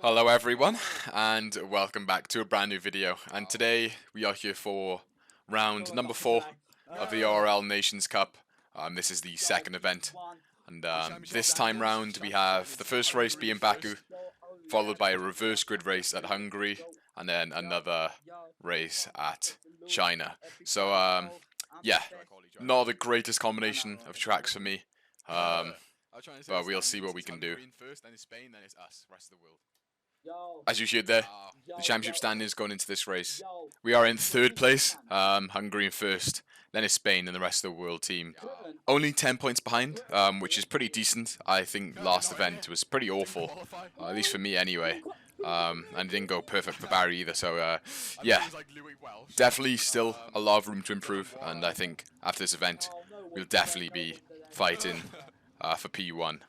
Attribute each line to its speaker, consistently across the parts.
Speaker 1: Hello everyone, and welcome back to a brand new video. And today we are here for round number 4 of the ORL Nations Cup. This is the second event, and this time round we have the first race being Baku, followed by a reverse grid race at Hungary, and then another race at China. So yeah, not the greatest combination of tracks for me, but we'll see what we can do. As you heard there, the championship standings going into this race. We are in third place, Hungary in first, then is Spain and the rest of the world team. Only 10 points behind, which is pretty decent. I think last event was pretty awful, at least for me anyway. And it didn't go perfect for Barry either, so yeah, definitely still a lot of room to improve, and I think after this event, we'll definitely be fighting for P1.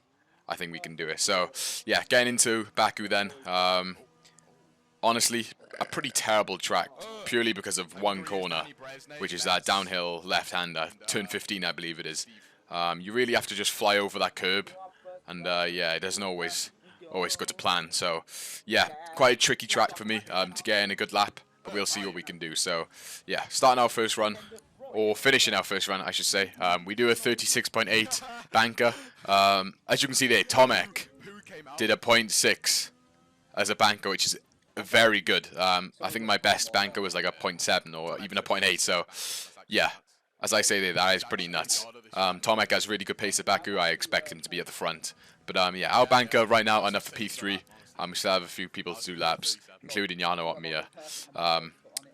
Speaker 1: I think we can do it. So, yeah, getting into Baku then. Honestly, a pretty terrible track, purely because of one corner, which is that downhill left-hander, turn 15 I believe it is. You really have to just fly over that curb, and yeah, it doesn't always go to plan. So, yeah, quite a tricky track for me to get in a good lap, but we'll see what we can do. So, yeah, starting our first run. Or finishing our first run, I should say. We do a 36.8 banker. As you can see there, Tomek did a 0.6 as a banker, which is very good. I think my best banker was like a 0.7 or even a 0.8. So, yeah, as I say there, that is pretty nuts. Tomek has really good pace at Baku. I expect him to be at the front. But yeah, our banker right now enough for P3. We still have a few people to do laps, including Jano Otmir.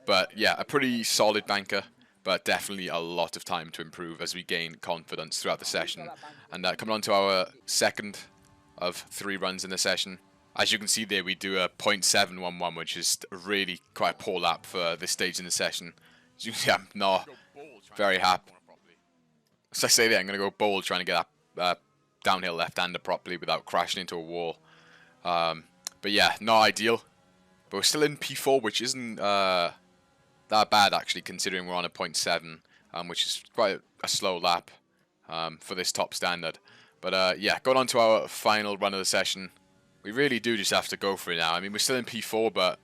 Speaker 1: But yeah, a pretty solid banker, but definitely a lot of time to improve as we gain confidence throughout the session. And coming on to our second of 3 runs in the session. As you can see there, we do a 0.711, which is really quite a poor lap for this stage in the session. As you can see, I'm not very happy. As I say there, I'm going to go bold trying to get that downhill left-hander properly without crashing into a wall. But yeah, not ideal. But we're still in P4, which isn't that bad actually, considering we're on a 0.7, which is quite a slow lap for this top standard. But yeah, going on to our final run of the session, we really do just have to go for it now. I mean, we're still in P4, but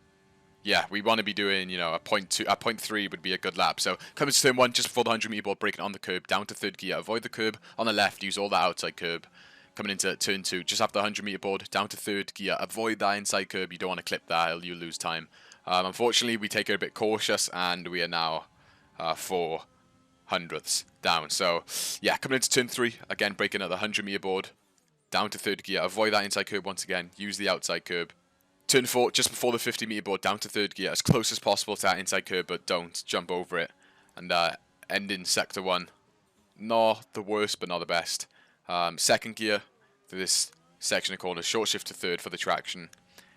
Speaker 1: yeah, we want to be doing, you know, a 0.3 would be a good lap. So coming to turn 1, just before the 100-meter board, breaking on the curb, down to third gear, avoid the curb on the left, use all that outside curb. Coming into turn 2, just after the 100-meter board, down to third gear, avoid that inside curb, you don't want to clip that, you'll lose time. Unfortunately, we take it a bit cautious, and we are now 4 hundredths down. So, yeah, coming into turn 3, again, breaking at the 100-meter board, down to third gear, avoid that inside curb once again, use the outside curb. Turn 4, just before the 50-meter board, down to third gear, as close as possible to that inside curb, but don't jump over it. And end in sector 1. Not the worst, but not the best. Second gear through this section of corners, short shift to third for the traction.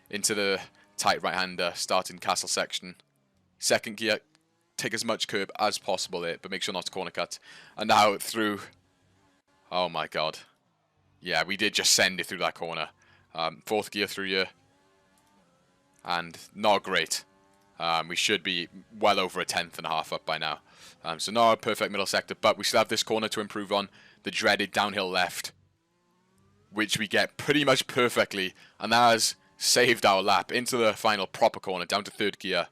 Speaker 1: Into the tight right-hander, starting castle section. Second gear, take as much curb as possible there, but make sure not to corner cut. And now through, oh my god. Yeah, we did just send it through that corner. Fourth gear through here. And not great. We should be well over a 10.5 up by now. So not a perfect middle sector, but we still have this corner to improve on. The dreaded downhill left, which we get pretty much perfectly. And that has saved our lap into the final proper corner, down to third gear.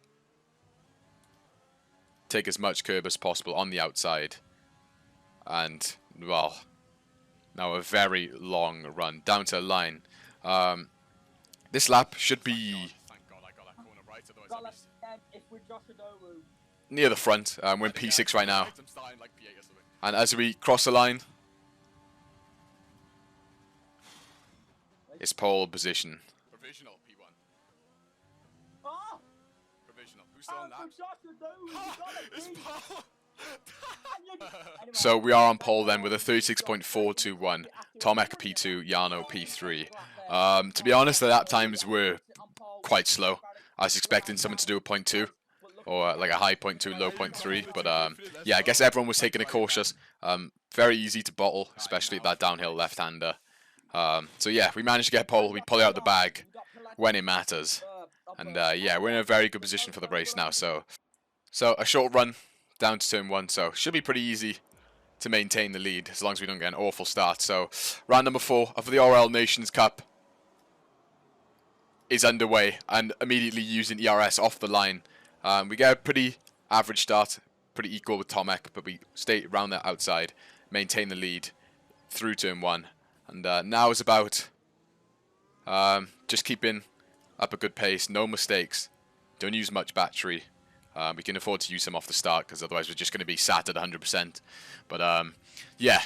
Speaker 1: Take as much curb as possible on the outside. And, well, now a very long run down to the line. This lap should be near the front. We're in P6 right now. And as we cross the line, it's pole position.
Speaker 2: Provisional P1. Provisional. Who's still on that? It's Paul.
Speaker 1: So we are on pole then with a 36.421. Tomek P2, Jano P3. To be honest, the lap times were quite slow. I was expecting someone to do a 0.2 or like a high 0.2, low 0.3. But yeah, I guess everyone was taking it cautious. Very easy to bottle, especially that downhill left-hander. So yeah, we managed to get pole. We pull it out the bag when it matters. And yeah, we're in a very good position for the race now. So a short run down to turn 1. So should be pretty easy to maintain the lead as long as we don't get an awful start. So round number 4 of the ORL Nations Cup. is underway and immediately using ERS off the line. We get a pretty average start, pretty equal with Tomek, but we stay around the outside, maintain the lead through turn 1. And now is about just keeping up a good pace, no mistakes, don't use much battery. We can afford to use some off the start because otherwise we're just going to be sat at 100%. But yeah,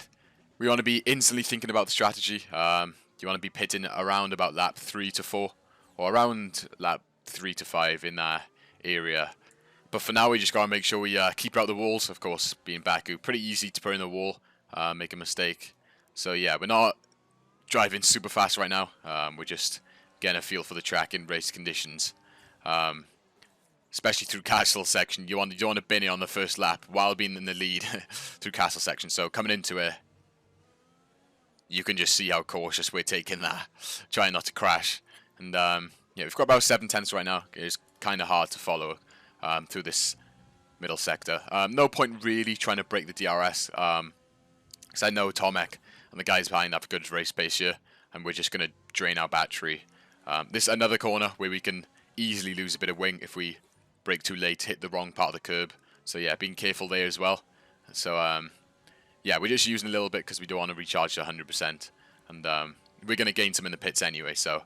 Speaker 1: we want to be instantly thinking about the strategy. You want to be pitting around about lap 3 to 4 or around lap 3 to 5 in that area. But for now, we just got to make sure we keep out the walls. Of course, being Baku, pretty easy to put in the wall, make a mistake. So yeah, we're not driving super fast right now. We're just getting a feel for the track in race conditions. Especially through castle section, you want to bin it on the first lap while being in the lead through castle section. So coming into it, you can just see how cautious we're taking that, trying not to crash. And yeah, we've got about 7/10 right now. It's kind of hard to follow through this middle sector. No point really trying to break the DRS, because I know Tomek and the guys behind have a good race pace here, and we're just going to drain our battery. This is another corner where we can easily lose a bit of wing if we brake too late, hit the wrong part of the curb. So yeah, being careful there as well. So yeah, we're just using a little bit because we don't want to recharge to 100%. And we're going to gain some in the pits anyway. So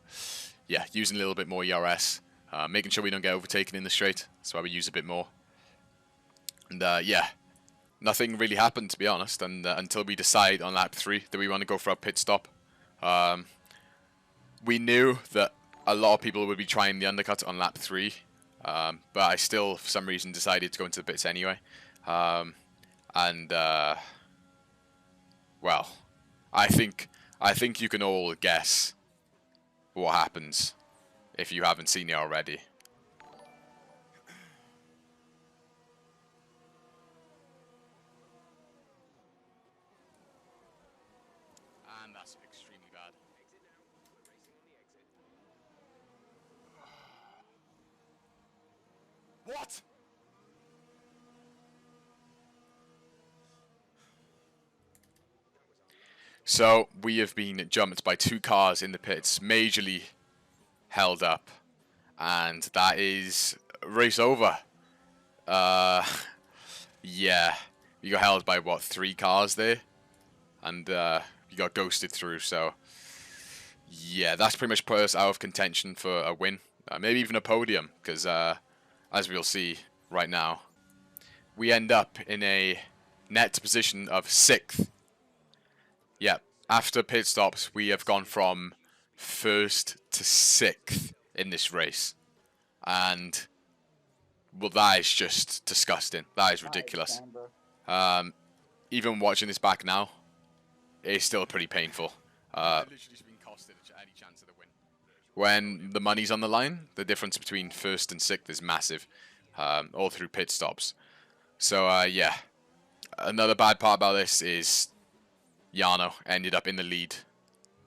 Speaker 1: yeah, using a little bit more ERS. Making sure we don't get overtaken in the straight. That's why we use a bit more. And yeah, nothing really happened, to be honest. And until we decide on lap 3 that we want to go for a pit stop. We knew that a lot of people would be trying the undercut on lap 3. But I still, for some reason, decided to go into the pits anyway. Well, I think you can all guess what happens if you haven't seen it already. And that's extremely bad. What? So we have been jumped by 2 cars in the pits, majorly held up, and that is race over. Yeah, you got held by what, 3 cars there, and you got ghosted through. So yeah, that's pretty much put us out of contention for a win, maybe even a podium, because as we'll see right now, we end up in a net position of 6th. Yeah, after pit stops, we have gone from 1st to 6th in this race. And, well, that is just disgusting. That is ridiculous. Even watching this back now, it's still pretty painful. When the money's on the line, the difference between 1st and 6th is massive, all through pit stops. So, yeah, another bad part about this is Yano ended up in the lead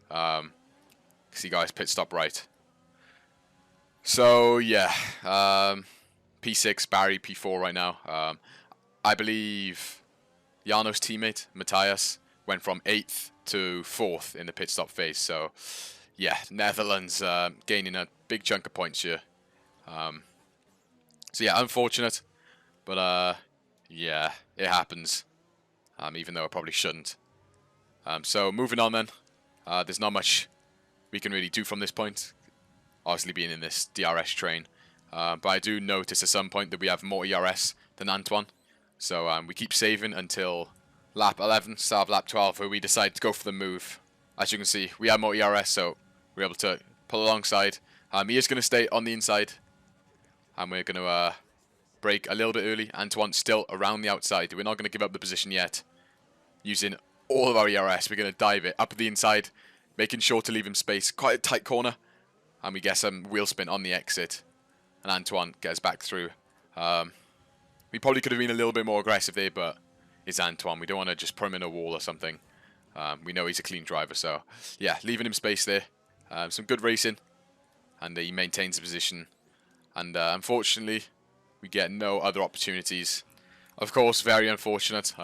Speaker 1: because he got his pit stop right. So, yeah, P6, Barry, P4 right now. I believe Yano's teammate, Matthias, went from 8th to 4th in the pit stop phase. So, yeah, Netherlands gaining a big chunk of points here. So, yeah, unfortunate. But, yeah, it happens. Even though it probably shouldn't. So, moving on then. There's not much we can really do from this point. Obviously being in this DRS train. But I do notice at some point that we have more ERS than Antoine. So, we keep saving until lap 11, start of lap 12, where we decide to go for the move. As you can see, we have more ERS, so we're able to pull alongside. He is going to stay on the inside. And we're going to brake a little bit early. Antoine's still around the outside. We're not going to give up the position yet. Using all of our ERS, we're going to dive it up the inside, making sure to leave him space. Quite a tight corner. And we get some wheel spin on the exit. And Antoine gets back through. We probably could have been a little bit more aggressive there, but it's Antoine. We don't want to just put him in a wall or something. We know he's a clean driver, so yeah, leaving him space there. Some good racing, and he maintains the position. And unfortunately, we get no other opportunities. Of course, very unfortunate.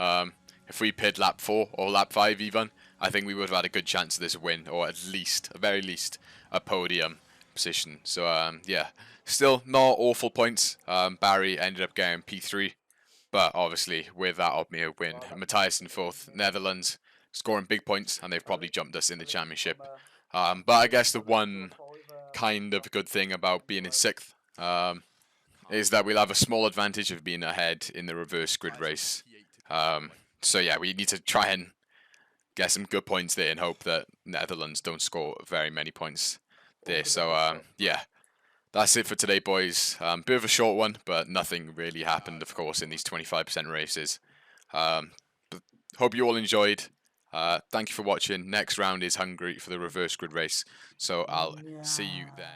Speaker 1: If we pit lap 4 or lap 5 even, I think we would have had a good chance of this win, or at least, at very least, a podium. position. So yeah, still not awful points. Barry ended up getting P3, but obviously with that Odmir win, Matthias in fourth, Netherlands scoring big points, and they've probably jumped us in the championship. But I guess the one kind of good thing about being in sixth is that we'll have a small advantage of being ahead in the reverse grid race. So yeah, we need to try and get some good points there and hope that Netherlands don't score very many points there. So yeah, that's it for today, boys. Bit of a short one, but nothing really happened, of course, in these 25% races. But hope you all enjoyed. Thank you for watching. Next round is Hungary for the reverse grid race. So I'll see you then.